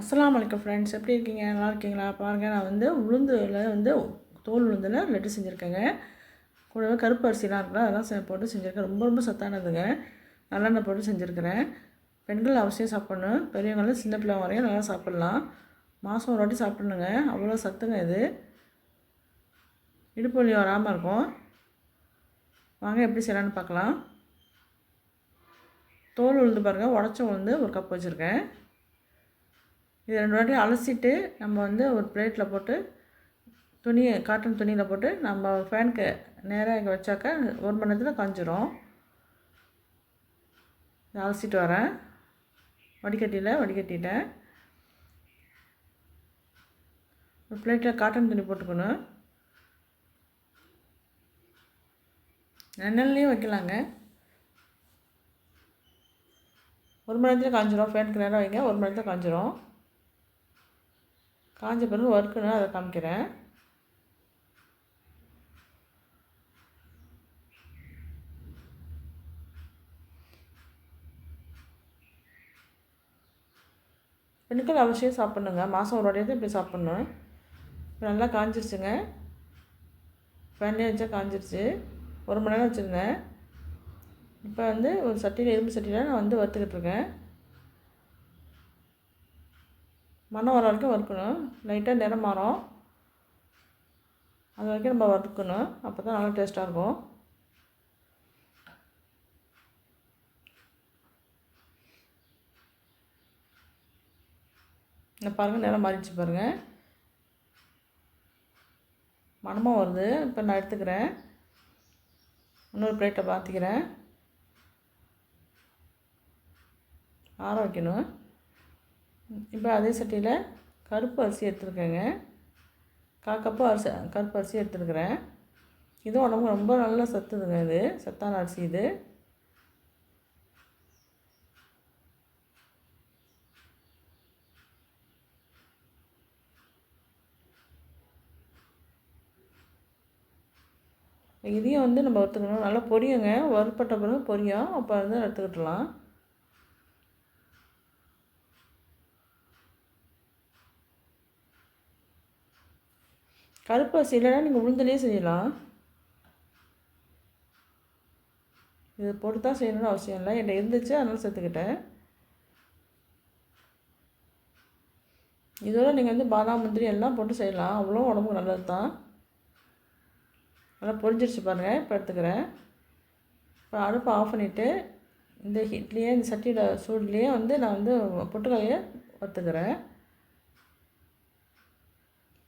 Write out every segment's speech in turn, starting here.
அஸ்ஸலாமு அலைக்கும் ஃப்ரெண்ட்ஸ், எப்படி இருக்கீங்க? நல்லா இருக்கீங்களா? பாருங்கள், நான் வந்து உளுந்தில் வந்து தோல் உளுந்தில் லட்டு செஞ்சுருக்கேங்க. கூடவே கருப்பு அரிசிலாம் இருக்குல்ல, அதெல்லாம் போட்டு செஞ்சுருக்கேன். ரொம்ப ரொம்ப சத்தானதுங்க. நல்லெண்ணெய் போட்டு செஞ்சுருக்கிறேன். பெண்கள் அவசியம் சாப்பிட்ணும். பெரியவங்களும் சின்ன பிள்ளை வரையும் நல்லா சாப்பிட்லாம். மாதம் ஒரு வாட்டி சாப்பிட்ணுங்க. அவ்வளோ சத்துங்க இது. இடுப்பு வலி வராமல் இருக்கும். வாங்க எப்படி செய்யலான்னு பார்க்கலாம். தோல் உளுந்து பாருங்கள், உடச்ச உளுந்து ஒரு கப் வச்சுருக்கேன். இது 2 வாட்டி அலசிட்டு நம்ம வந்து ஒரு பிளேட்டில் போட்டு காட்டன் துணியில் போட்டு நம்ம ஃபேனுக்கு நேராக இங்கே வச்சாக்கா 1 மணி நேரத்தில் காஞ்சிரும். அலசிட்டு வரேன். வடிகட்டிட்டேன். ஒரு பிளேட்டில் காட்டன் துணி போட்டுக்கணும். நிழல்லையும் வைக்கலாங்க. 1 மணி நேரத்தில் காஞ்சிரும். ஃபேனுக்கு நேராக வைங்க, 1 மணி நேரத்தில் காஞ்சிரும். காஞ்ச பிறகு வறுக்கணும், அதை காமிக்கிறேன். பெண்கள் அவசியம் சாப்பிட்ணுங்க. மாதம் ஒரு வாட்டியாவது இப்படி சாப்பிட்ணும். இப்போ நல்லா காஞ்சிருச்சுங்க. ஃபேன்லேயே வச்சா காஞ்சிருச்சு. 1 மணி நேரம் வச்சுருந்தேன். இப்போ வந்து ஒரு சட்டியில், இரும்பு சட்டியில் நான் வந்து வறுத்துக்கிட்டு இருக்கேன். மணம் வர வரைக்கும் வறுக்கணும். லைட்டாக நிறம் மாறும், அது வரைக்கும் நம்ம வறுக்கணும். அப்போ தான் நல்லா டேஸ்ட்டாக இருக்கும். இந்த பாருங்கள், நிறம் மாறிடுச்சு பாருங்கள். மணமாக வருது. இப்போ நான் எடுத்துக்கிறேன். இன்னொரு பிளேட்டை மாற்றிக்கிறேன். ஆற வைக்கணும். இப்போ அதே சட்டியில் கருப்பு அரிசி எடுத்துருக்கேங்க. 1/4 கப்பு கருப்பு அரிசி எடுத்துருக்கிறேன். இதுவும் உடம்புக்கு ரொம்ப நல்ல சத்துதுங்க. இது சத்தான அரிசி இது. இதையும் வந்து நம்ம வறுத்துக்கணும். நல்லா பொரியுங்க. வறுப்பட்ட பிறகு பொரியும். அப்போ வந்து எடுத்துக்கிட்டலாம். கருப்பு அரிசி இல்லைன்னா நீங்கள் உளுந்துலேயே செய்யலாம். இது போட்டு தான் செய்யணும்னு அவசியம் இல்லை. என்கிட்ட இருந்துச்சு, அதனால் சேர்த்துக்கிட்டேன். இதோட நீங்கள் வந்து பாதாம், முந்திரி எல்லாம் போட்டு செய்யலாம். அவ்வளோ உடம்புக்கு நல்லது தான். நல்லா பொரிஞ்சிருச்சு பாருங்கள். இப்போ எடுத்துக்கிறேன். இப்போ அடுப்பை ஆஃப் பண்ணிவிட்டு இந்த ஹீட்லேயே, இந்த சட்டியோட சூட்லேயே வந்து நான் வந்து பொட்டுக்கல்லையை வறுத்துக்கிறேன்.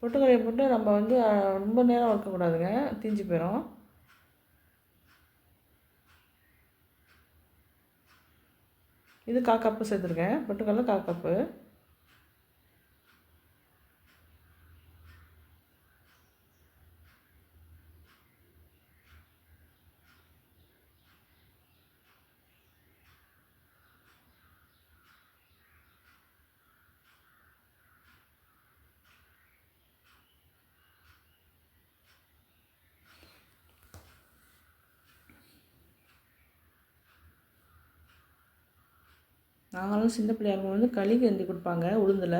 பொட்டுக்கல்லையை போட்டு நம்ம வந்து ரொம்ப நேரம் வறுக்கக்கூடாதுங்க, தீஞ்சு போயிடும். இது 1/4 கப்பு சேர்த்துருக்கேன். பொட்டுக்கல்ல 1/4 கப்பு. நாங்களும் சின்ன பிள்ளையாக வந்து களி கிண்டி கொடுப்பாங்க உளுந்தில்.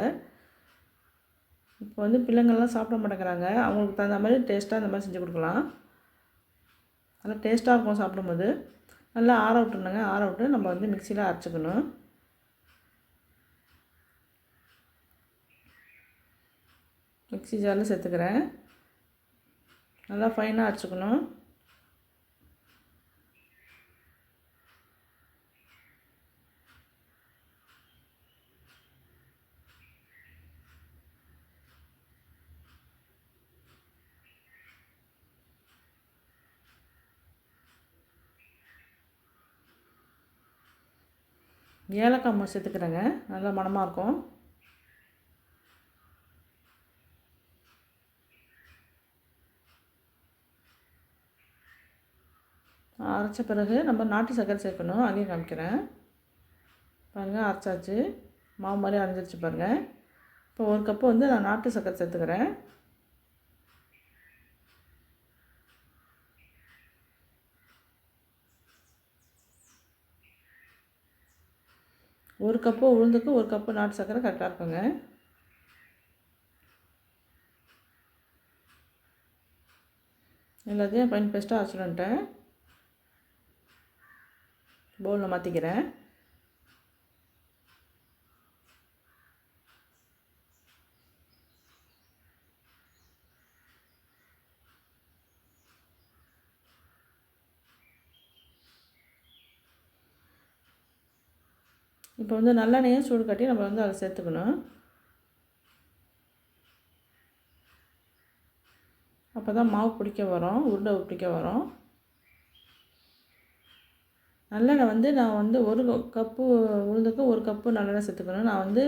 இப்போ வந்து பிள்ளைங்கள்லாம் சாப்பிட மாட்டேங்கிறாங்க. அவங்களுக்கு தகுந்த மாதிரி டேஸ்ட்டாக அந்த மாதிரி செஞ்சு கொடுக்கலாம். நல்லா டேஸ்ட்டாக இருக்கும் சாப்பிடும்போது. நல்லா ஆற விட்டுருணுங்க. ஆற விட்டு நம்ம வந்து மிக்சியில் அரைச்சிக்கணும். மிக்சி ஜாரில் சேர்த்துக்கிறேன். நல்லா ஃபைனாக அரைச்சிக்கணும். ஏலக்காய் சேர்த்துக்கிறேங்க. நல்லா மணமாக இருக்கும். அரைச்ச பிறகு நம்ம நாட்டு சர்க்கரை சேர்க்கணும். அதையும் காமிக்கிறேன். பாருங்கள், அரைச்சாச்சு. மாவு மாதிரி அரைஞ்சிருச்சு பாருங்கள். இப்போ 1 கப்பு வந்து நான் நாட்டு சர்க்கரை சேர்த்துக்கிறேன். 1 கப்பு உளுந்துக்கு 1 கப்பு நாட்டு சர்க்கரை கரெக்டாக இருக்குங்க. எல்லாத்தையும் ஃபைன் பேஸ்ட்டாக அரைச்சிட்டுன்ட்டேன். பவுலில் மாற்றிக்கிறேன். இப்போ வந்து நல்லெண்ணெயும் சூடு காட்டி நம்ம வந்து அதை சேர்த்துக்கணும். அப்போ தான் மாவு பிடிக்க வரும், உருண்டை பிடிக்க வரும். நல்லெண்ணெய் வந்து நான் வந்து 1 கப்பு உளுந்துக்கு 1 கப்பு நல்லெண்ணெய் சேர்த்துக்கணும். நான் வந்து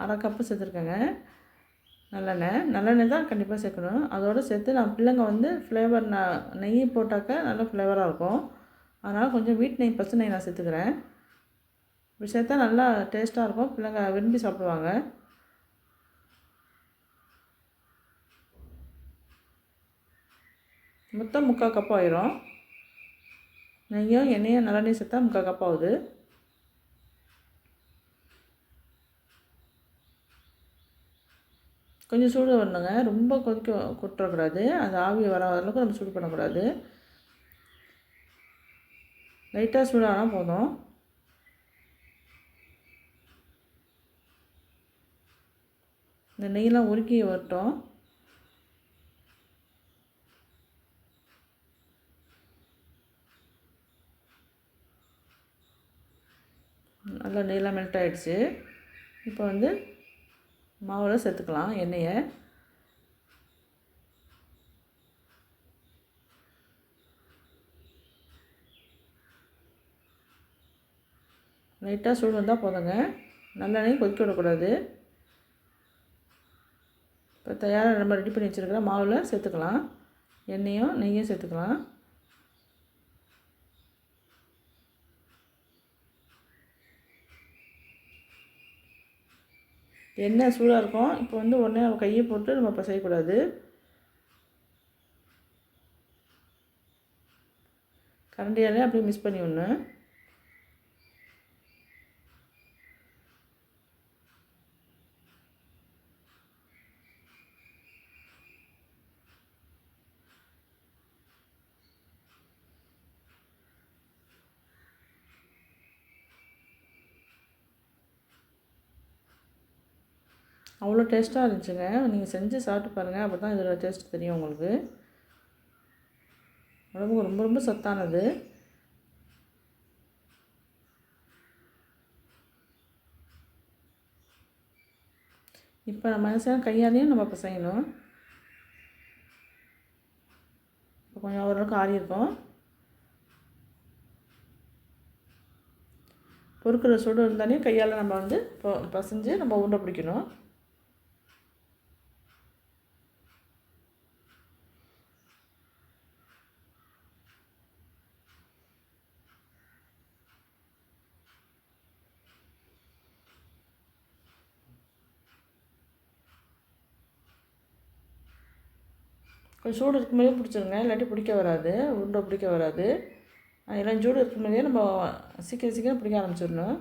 1/2 கப்பு சேர்த்துருக்கேங்க நல்லெண்ணெய் தான் கண்டிப்பாக சேர்க்கணும். அதோடு சேர்த்து நான் பிள்ளைங்க வந்து ஃப்ளேவர் நெய் போட்டாக்க நல்லா ஃப்ளேவராக இருக்கும். அதனால் கொஞ்சம் வீட்டு நெய், பசு நெய் நான் சேர்த்துக்கிறேன். இப்படி சேர்த்தா நல்லா டேஸ்ட்டாக இருக்கும், பிள்ளைங்க விரும்பி சாப்பிடுவாங்க. மொத்தம் 3/4 கப் ஆயிரும். நெய்யும் எண்ணெயும் நல்லெண்ணெயும் சேர்த்தா 3/4 கப் ஆகுது. கொஞ்சம் சூடு வரணுங்க, ரொம்ப கொட்டக்கூடாது. அது ஆவி வர அளவுக்கு நம்ம சூடு பண்ணக்கூடாது. லைட்டாக சூடானால் போதும். இந்த நெய்யெலாம் உருக்கி வரட்டும். நல்லா நெய்யெலாம் மெல்ட் ஆகிடுச்சு. இப்போ வந்து மாவில் சேர்த்துக்கலாம் எண்ணெயை. லைட்டாக சூடு வந்தால் போதுங்க, நல்லெண்ணெயும் கொதிக்க விடக்கூடாது. இப்போ தயாராக நம்ம ரெடி பண்ணி வச்சுருக்கிற மாவில் சேர்த்துக்கலாம், எண்ணெயும் நெய்யும் சேர்த்துக்கலாம். எண்ணெய் சூடாக இருக்கும். இப்போ வந்து உடனே நம்ம கையை போட்டு நம்ம இப்போ செய்யக்கூடாது. கரண்டியாலே அப்படியே மிக்ஸ் பண்ணி விடணும். அவ்வளோ டேஸ்ட்டாக இருந்துச்சுங்க. நீங்கள் செஞ்சு சாப்பிட்டு பாருங்கள், அப்போ தான் இதோட டேஸ்ட் தெரியும் உங்களுக்கு. உடம்புக்கு ரொம்ப ரொம்ப சத்தானது. இப்போ நம்ம என்ன செய்யணும், கையாலேயும் நம்ம இப்போ செய்யணும். இப்போ கொஞ்சம் ஓரளவுக்கு ஆறி இருக்கும். பொறுக்கிற சூடு இருந்தாலே கையால் நம்ம வந்து பசைஞ்சு நம்ம உருண்டை பிடிக்கணும். கொஞ்சம் சூடு இருக்கும்போதே பிடிச்சிருங்க, இல்லாட்டி பிடிக்க வராது, உருண்டை பிடிக்க வராது. அதெல்லாம் சூடு இருக்கும்போதே நம்ம சீக்கிரம் சீக்கிரம் பிடிக்க ஆரம்பிச்சிடணும்.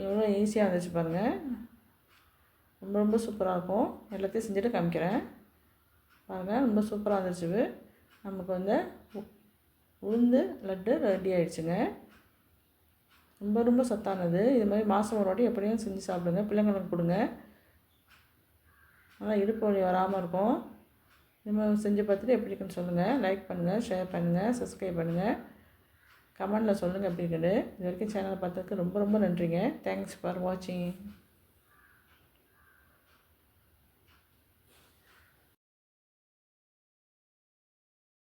எவ்வளோ ஈஸியாக இருந்துச்சு பாருங்கள், ரொம்ப ரொம்ப சூப்பராக இருக்கும். எல்லாத்தையும் செஞ்சுட்டு காமிக்கிறேன் பாருங்கள், ரொம்ப சூப்பராக இருந்துச்சு. நமக்கு வந்து உளுந்து லட்டு ரெடி ஆகிடுச்சுங்க. ரொம்ப ரொம்ப சத்தானது. இது மாதிரி மாதம் ஒரு வாட்டி எப்படியும் செஞ்சு சாப்பிடுங்க, பிள்ளைங்களுக்கு கொடுங்க. நல்லா இடுப்பு வலி வராமல் இருக்கும். இது மாதிரி செஞ்சு பார்த்துட்டு எப்படி இருக்குன்னு சொல்லுங்கள். லைக் பண்ணுங்கள், ஷேர் பண்ணுங்கள், சப்ஸ்கிரைப் பண்ணுங்கள், கமெண்டில் சொல்லுங்கள் எப்படி இருக்குது. இது வரைக்கும் சேனலை பார்த்ததுக்கு ரொம்ப ரொம்ப நன்றிங்க. தேங்க்ஸ் ஃபார் வாட்சிங்.